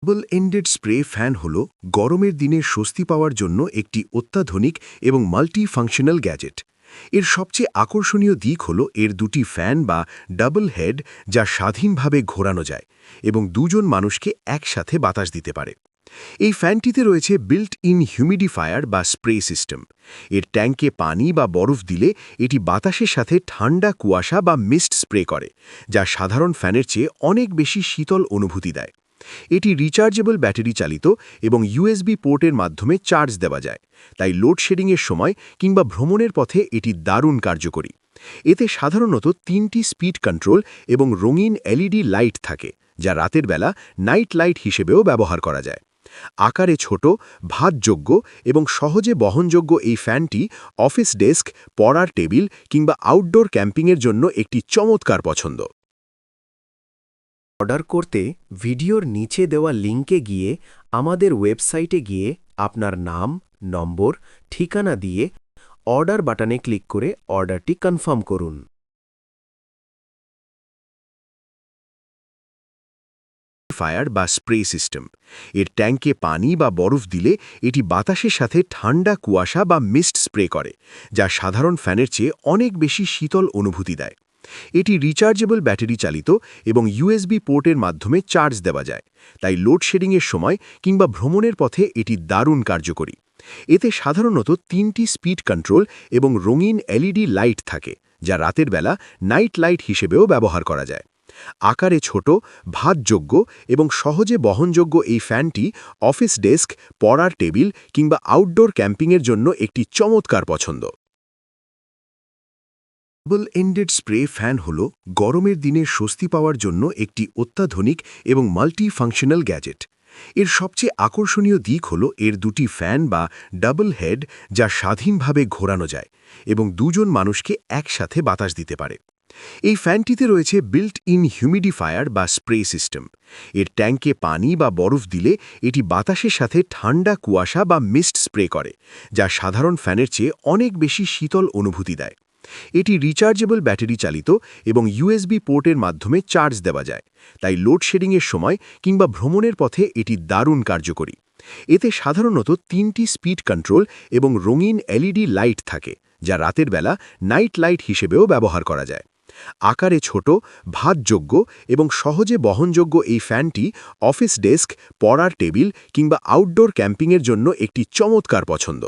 Double ended spray fan হল গরমের দিনে স্বস্তি পাওয়ার জন্য একটি অত্যাধুনিক এবং মাল্টি ফাংশনাল গ্যাজেট। এর সবচেয়ে আকর্ষণীয় দিক হল এর দুটি ফ্যান বা ডাবল হেড, যা স্বাধীনভাবে ঘোরানো যায় এবং দুজন মানুষকে একসাথে বাতাস দিতে পারে। এই ফ্যানটিতে রয়েছে বিল্ট ইন হিউমিডিফায়ার বা স্প্রে সিস্টেম। এর ট্যাঙ্কে পানি বা বরফ দিলে এটি বাতাসের সাথে ঠান্ডা কুয়াশা বা মিস্ট স্প্রে করে, যা সাধারণ ফ্যানের চেয়ে অনেক বেশি শীতল অনুভূতি দেয়। এটি রিচার্জেবল ব্যাটারি চালিত এবং ইউএসবি পোর্টের মাধ্যমে চার্জ দেওয়া যায়, তাই লোডশেডিংয়ের সময় কিংবা ভ্রমণের পথে এটি দারুণ কার্যকরী। এতে সাধারণত 3টি স্পিড কন্ট্রোল এবং রঙিন এলইডি লাইট থাকে, যা রাতের বেলা নাইট লাইট হিসেবেও ব্যবহার করা যায়। আকারে ছোট, ভাতযোগ্য এবং সহজে বহনযোগ্য এই ফ্যানটি অফিস ডেস্ক, পড়ার টেবিল কিংবা আউটডোর ক্যাম্পিংয়ের জন্য একটি চমৎকার পছন্দ। অর্ডার করতে ভিডিওর নিচে দেওয়া লিঙ্কে গিয়ে আমাদের ওয়েবসাইটে গিয়ে আপনার নাম, নম্বর, ঠিকানা দিয়ে অর্ডার বাটনে ক্লিক করে অর্ডারটি কনফার্ম করুন। ফায়ার বা স্প্রে সিস্টেম। এর ট্যাঙ্কে পানি বা বরফ দিলে এটি বাতাসের সাথে ঠান্ডা কুয়াশা বা মিস্ট স্প্রে করে, যা সাধারণ ফ্যানের চেয়ে অনেক বেশি শীতল অনুভূতি দেয়। এটি রিচার্জেবল ব্যাটারি চালিত এবং ইউএসবি পোর্টের মাধ্যমে চার্জ দেওয়া যায়, তাই লোডশেডিংয়ের সময় কিংবা ভ্রমণের পথে এটি দারুণ কার্যকরী। এতে সাধারণত 3টি স্পিড কন্ট্রোল এবং রঙিন এলইডি লাইট থাকে, যা রাতের বেলা নাইট লাইট হিসেবেও ব্যবহার করা যায়। আকারে ছোট, ভাতযোগ্য এবং সহজে বহনযোগ্য এই ফ্যানটি অফিস ডেস্ক, পড়ার টেবিল কিংবা আউটডোর ক্যাম্পিংয়ের জন্য একটি চমৎকার পছন্দ। ডাবল এন্ডেড স্প্রে ফ্যান হল গরমের দিনে স্বস্তি পাওয়ার জন্য একটি অত্যাধুনিক এবং মাল্টি ফাংশনাল গ্যাজেট। এর সবচেয়ে আকর্ষণীয় দিক হল এর দুটি ফ্যান বা ডাবল হেড, যা স্বাধীনভাবে ঘোরানো যায় এবং দুজন মানুষকে একসাথে বাতাস দিতে পারে। এই ফ্যানটিতে রয়েছে বিল্ট ইন হিউমিডিফায়ার বা স্প্রে সিস্টেম। এর ট্যাঙ্কে পানি বা বরফ দিলে এটি বাতাসের সাথে ঠান্ডা কুয়াশা বা মিস্ট স্প্রে করে, যা সাধারণ ফ্যানের চেয়ে অনেক বেশি শীতল অনুভূতি দেয়। এটি রিচার্জেবল ব্যাটারি চালিত এবং ইউএসবি পোর্টের মাধ্যমে চার্জ দেওয়া যায়, তাই লোডশেডিংয়ের সময় কিংবা ভ্রমণের পথে এটি দারুণ কার্যকরী। এতে সাধারণত 3টি স্পিড কন্ট্রোল এবং রঙিন এলইডি লাইট থাকে, যা রাতের বেলা নাইট লাইট হিসেবেও ব্যবহার করা যায়। আকারে ছোট, ভাতযোগ্য এবং সহজে বহনযোগ্য এই ফ্যানটি অফিস ডেস্ক, পড়ার টেবিল কিংবা আউটডোর ক্যাম্পিংয়ের জন্য একটি চমৎকার পছন্দ।